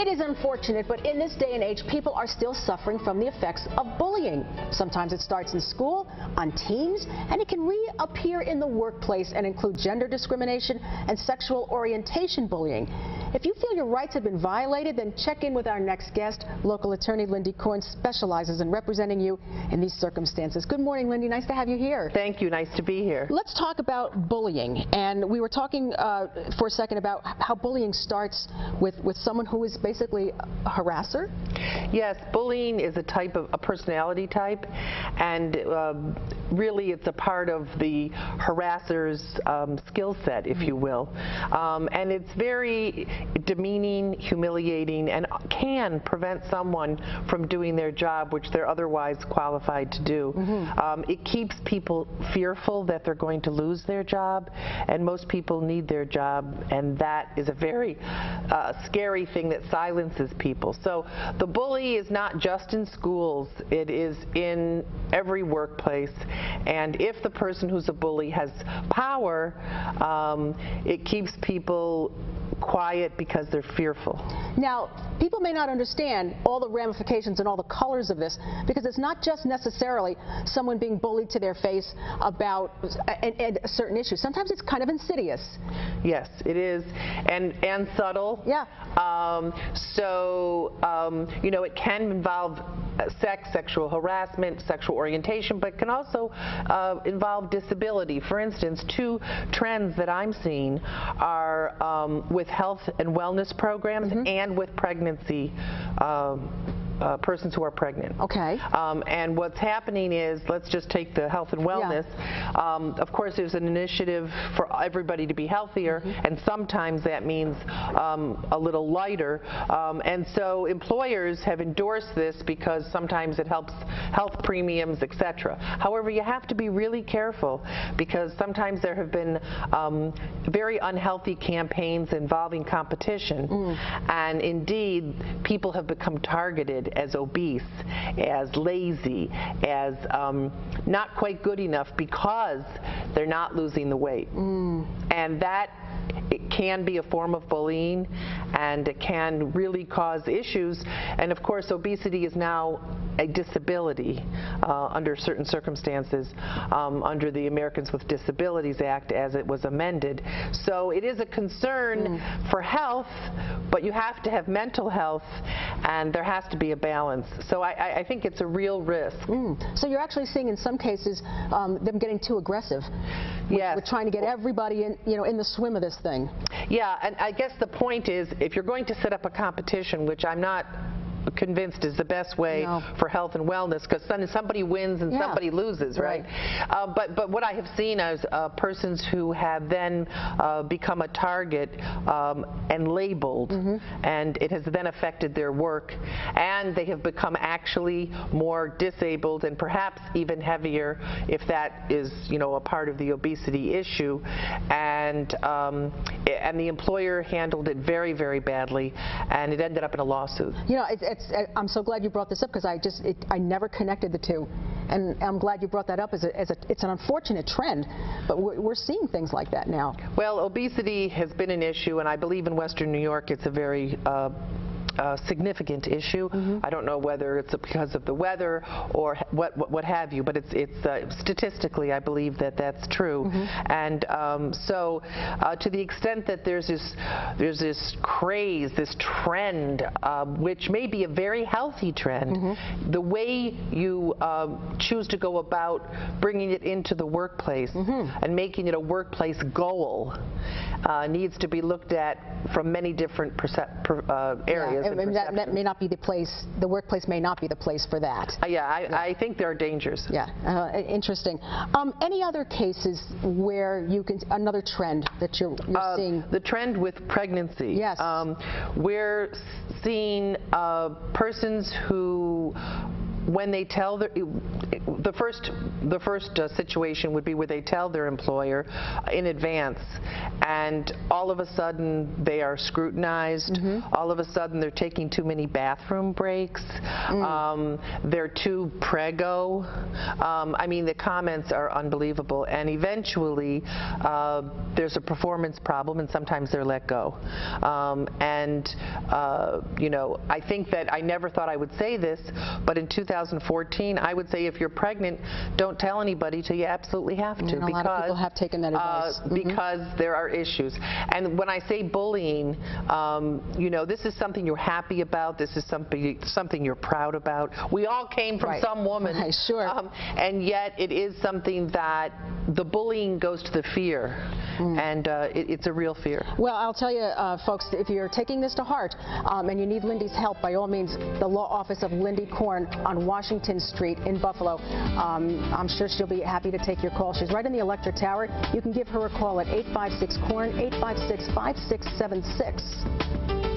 It is unfortunate, but in this day and age, people are still suffering from the effects of bullying. Sometimes it starts in school, on teams, and it can reappear in the workplace and include gender discrimination and sexual orientation bullying. If you feel your rights have been violated, then check in with our next guest. Local attorney Lindy Korn specializes in representing you in these circumstances. Good morning, Lindy. Nice to have you here. Thank you. Nice to be here. Let's talk about bullying. And we were talking for a second about how bullying starts with someone who is basically a harasser. Yes, bullying is a personality type, and really it's a part of the harasser's skill set, if you will. And it's very demeaning, humiliating, and can prevent someone from doing their job, which they're otherwise qualified to do. It keeps people fearful that they're going to lose their job, and most people need their job, and that is a very scary thing that silences people. So the bully is not just in schools, it is in every workplace, and if the person who's a bully has power, it keeps people quiet because they're fearful. Now, people may not understand all the ramifications and all the colors of this, because it's not just necessarily someone being bullied to their face about a certain issue. Sometimes it's kind of insidious. Yes, it is, and subtle. Yeah. You know, it can involve sex, sexual harassment, sexual orientation, but can also involve disability. For instance, two trends that I'm seeing are with health and wellness programs and with pregnancy. Persons who are pregnant. Okay. And what's happening is, let's just take the health and wellness. Yeah. Of course, there's an initiative for everybody to be healthier, and sometimes that means a little lighter. And so employers have endorsed this because sometimes it helps health premiums, etc. However, you have to be really careful, because sometimes there have been very unhealthy campaigns involving competition, and indeed, people have become targeted as obese, as lazy, as not quite good enough because they're not losing the weight. And that it can be a form of bullying, and it can really cause issues. And of course, obesity is now a disability under certain circumstances under the Americans with Disabilities Act as it was amended. So it is a concern for health, but you have to have mental health, and there has to be a balance. So I think it's a real risk. So you're actually seeing in some cases them getting too aggressive with trying to get everybody in the swim of this thing. Yeah, and I guess the point is, if you're going to set up a competition, which I'm not convinced is the best way for health and wellness, because somebody wins and somebody loses, right? But what I have seen is persons who have then become a target and labeled, and it has then affected their work, and they have become actually more disabled and perhaps even heavier if that is, a part of the obesity issue, and the employer handled it very, very badly, and it ended up in a lawsuit. I'm so glad you brought this up, because I never connected the two, and I'm glad you brought that up. It's an unfortunate trend, but we're seeing things like that now. Well, obesity has been an issue, and I believe in Western New York it's a very significant issue. I don't know whether it's because of the weather or what have you, but it's statistically, I believe that's true. And so to the extent that there's this craze, this trend, which may be a very healthy trend, the way you choose to go about bringing it into the workplace and making it a workplace goal needs to be looked at from many different areas. That may not be the place. The workplace may not be the place for that. I think there are dangers. Interesting. Any other cases where you can, another trend that you're seeing? The trend with pregnancy. Yes. We're seeing persons who when they tell the first situation would be where they tell their employer in advance, and all of a sudden they are scrutinized. All of a sudden they're taking too many bathroom breaks. They're too prego. I mean, the comments are unbelievable, and eventually there's a performance problem, and sometimes they're let go. You know, I think that I never thought I would say this, but in 2014, I would say if you're pregnant, don't tell anybody till you absolutely have to. And a lot of people have taken that advice. Because there are issues. And when I say bullying, you know, this is something you're happy about. This is something you're proud about. We all came from some woman. Right, sure. And yet it is something that the bullying goes to the fear, and it's a real fear. Well, I'll tell you, folks, if you're taking this to heart and you need Lindy's help, by all means, the law office of Lindy Korn on Washington Street in Buffalo. I'm sure she'll be happy to take your call. She's right in the Electric Tower. You can give her a call at 856-KORN, 856-5676.